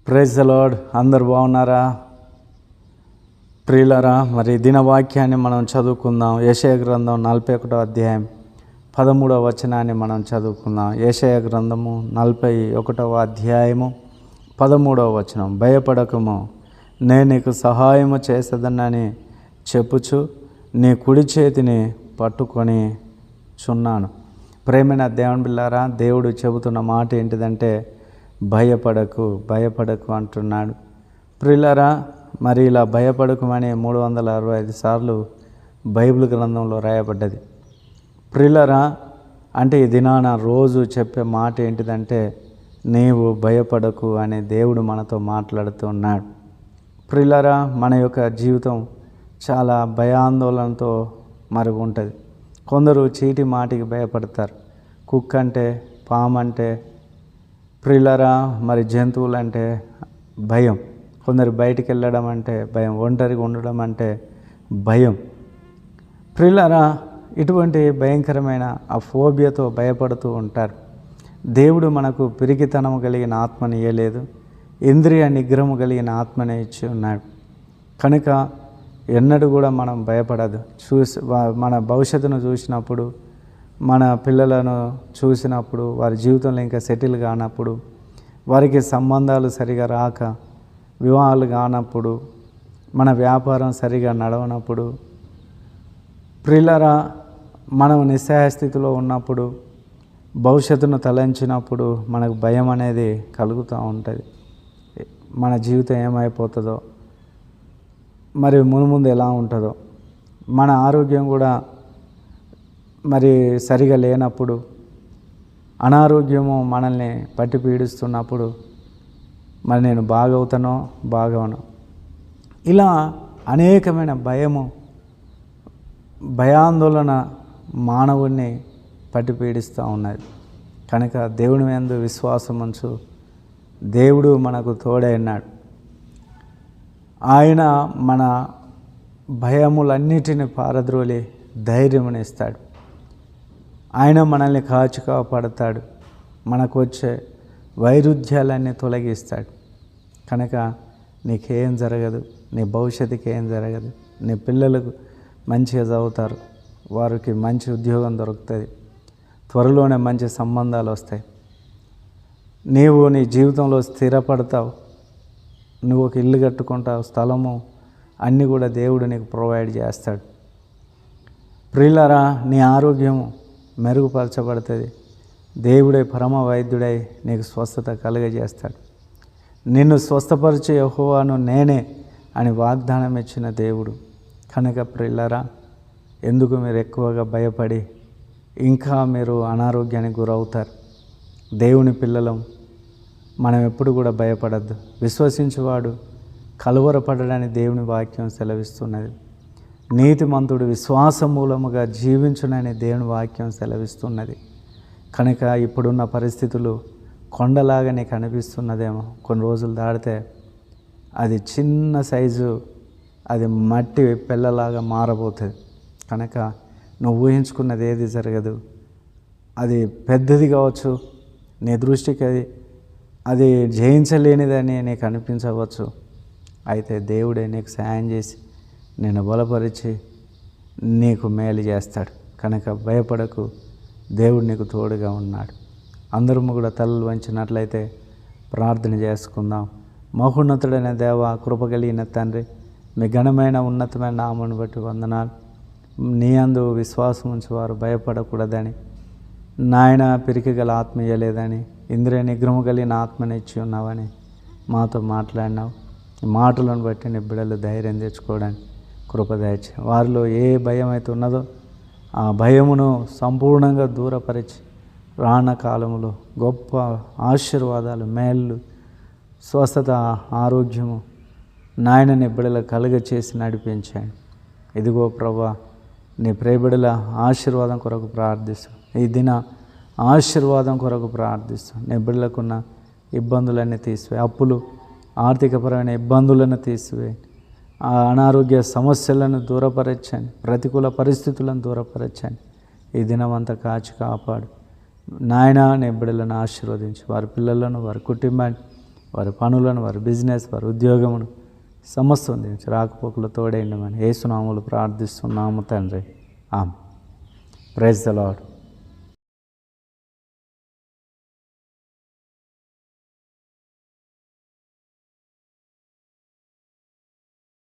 Praise the lord. అందరు బాగున్నారా ప్రియులారా? మరి దినవాక్యాన్ని మనం చదువుకుందాం. యెషయా గ్రంథం 41వ అధ్యాయం 13వ వచనాన్ని మనం చదువుకుందాం. యెషయా గ్రంథము 41వ అధ్యాయము 13వ వచనం. భయపడకము, నేను నీకు సహాయము చేసేదనని చెప్పుచు నీ కుడి చేతిని పట్టుకొని చున్నాను. ప్రేమైన దేవుని బిడ్డలారా, దేవుడు చెబుతున్న మాట ఏంటిదంటే భయపడకు అంటున్నాడు. ప్రియులారా, మరి ఇలా భయపడకమని 365 సార్లు బైబిల్ గ్రంథంలో రాయబడ్డది. ప్రియులారా, అంటే ఈ దినాన రోజు చెప్పే మాట ఏంటిదంటే నీవు భయపడకు అనే దేవుడు మనతో మాట్లాడుతున్నాడు. ప్రియులారా, మన యొక్క జీవితం చాలా భయాందోళనతో మరి ఉంటుంది. కొందరు చీటి మాటికి భయపడతారు. కుక్క అంటే, పాము అంటే, ప్రియులారా మరి జంతువులంటే భయం. కొందరు బయటికి వెళ్ళడం అంటే భయం, ఒంటరిగా ఉండడం అంటే భయం. ప్రియులారా, ఇటువంటి భయంకరమైన ఆ ఫోబియాతో భయపడుతూ ఉంటారు. దేవుడు మనకు పిరికితనము కలిగిన ఆత్మని ఇయ్యలేదు, ఇంద్రియ నిగ్రహము కలిగిన ఆత్మని ఇచ్చి ఉన్నాడు. కనుక ఎన్నడూ కూడా మనం భయపడదు. మన భవిష్యత్తును చూసినప్పుడు, మన పిల్లలను చూసినప్పుడు, వారి జీవితంలో ఇంకా సెటిల్ కానప్పుడు, వారికి సంబంధాలు సరిగా రాక వివాహాలు కానప్పుడు, మన వ్యాపారం సరిగా నడవనప్పుడు, ప్రియులారా మనం నిస్సహాయ స్థితిలో ఉన్నప్పుడు, భవిష్యత్తును తలంచినప్పుడు మనకు భయం అనేది కలుగుతూ ఉంటుంది. మన జీవితం ఏమైపోతుందో, మరి మునుముందు ఎలా ఉంటుందో, మన ఆరోగ్యం కూడా మరి సరిగా లేనప్పుడు, అనారోగ్యము మనల్ని పట్టి పీడిస్తున్నప్పుడు మరి నేను బాగవుతానో బాగవను, ఇలా అనేకమైన భయాందోళన మానవుడిని పట్టి పీడిస్తూ ఉన్నది. కనుక దేవుని యందు విశ్వాసం ఉంచు. దేవుడు మనకు తోడై ఉన్నాడు. ఆయన మన భయములన్నిటిని పారద్రోలి ధైర్యమునిస్తాడు. ఆయన మనల్ని కాచి కాపాడుతాడు. మనకు వచ్చే వైరుధ్యాలన్నీ తొలగిస్తాడు. కనుక నీకేం జరగదు, నీ భవిష్యత్తుకి ఏం జరగదు. నీ పిల్లలకు మంచిగా చదువుతారు, వారికి మంచి ఉద్యోగం దొరుకుతుంది, త్వరలోనే మంచి సంబంధాలు వస్తాయి, నీవు నీ జీవితంలో స్థిరపడతావు, నువ్వు ఒక ఇల్లు కట్టుకుంటావు, స్థలము అన్నీ కూడా దేవుడు నీకు ప్రొవైడ్ చేస్తాడు. ప్రియులారా, నీ ఆరోగ్యము మెరుగుపరచబడుతుంది. దేవుడే పరమ వైద్యుడై నీకు స్వస్థత కలుగజేస్తాడు. నిన్ను స్వస్థపరిచే యెహోవాను నేనే అని వాగ్దానం ఇచ్చిన దేవుడు. కనుక ప్రియులారా, ఎందుకు మీరు ఎక్కువగా భయపడి ఇంకా మీరు అనారోగ్యానికి గురవుతారు? దేవుని పిల్లలం, మనం ఎప్పుడు కూడా భయపడద్దు. విశ్వసించువాడు కలువరపడడానికి దేవుని వాక్యం సెలవిస్తున్నది. నీతిమంతుడు విశ్వాస మూలముగా జీవించునని దేవుని వాక్యం సెలవిస్తున్నది. కనుక ఇప్పుడున్న పరిస్థితులు కొండలాగా నీకు అనిపిస్తున్నదేమో, కొన్ని రోజులు దాటితే అది చిన్న సైజు, అది మట్టి పెళ్ళలాగా మారబోతుంది. కనుక నువ్వు ఊహించుకున్నది ఏది జరగదు. అది పెద్దది కావచ్చు, నీ దృష్టికి అది జయించలేనిదని నీకు అనిపించవచ్చు. అయితే దేవుడే నీకు సాయం చేసి నిన్ను బలపరిచి నీకు మేలు చేస్తాడు. కనుక భయపడకు, దేవుడు నీకు తోడుగా ఉన్నాడు. అందరము కూడా తలలు వంచినట్లయితే ప్రార్థన చేసుకుందాం. మహోన్నతుడైన దేవ, కృప కలిగిన తండ్రి, మీ ఘనమైన ఉన్నతమైన నామమును బట్టి వందనాలు. నీ అందు విశ్వాసం ఉంచి వారు భయపడకూడదని, నాయన పిరికి గల ఆత్మ ఇయ్యలేదని, ఇంద్రియ నిగ్రహము కలిగిన ఆత్మని ఇచ్చి ఉన్నావని మాతో మాట్లాడినావు. ఈ మాటలను బట్టి నీ బిడ్డలు ధైర్యం తెచ్చుకోవడానికి కృప దయచేయి. వారిలో ఏ భయం అయితే ఉన్నదో ఆ భయమును సంపూర్ణంగా దూరపరిచి రాన కాలములో గొప్ప ఆశీర్వాదాలు, మేళ్ళు, స్వస్థత, ఆరోగ్యము నాయన నీ బిడ్డలు కలుగచేసి నడిపించాను. ఇదిగో ప్రభా, నీ ప్రియబిడ్డల ఆశీర్వాదం కొరకు ప్రార్థిస్తాం. ఈ దిన ఆశీర్వాదం కొరకు ప్రార్థిస్తాం. నీ బిడ్డలకున్న ఇబ్బందులన్నీ తీసివేయి, అప్పులు, ఆర్థికపరమైన ఇబ్బందులను తీసివేయి, ఆ అనారోగ్య సమస్యలను దూరపరచండి, ప్రతికూల పరిస్థితులను దూరపరచండి. ఈ దినమంతా కాచి కాపాడు నాయన. నీ బిడ్డలను ఆశీర్వదించి వారి పిల్లలను, వారి కుటుంబాన్ని వారి పనులను, వారి బిజినెస్, వారి ఉద్యోగమును సమస్తం దీవించి రాకపోకలు తోడేయండి. యేసు నామములో ప్రార్థిస్తున్నాము తండ్రి. ఆమెన్. Praise the lord.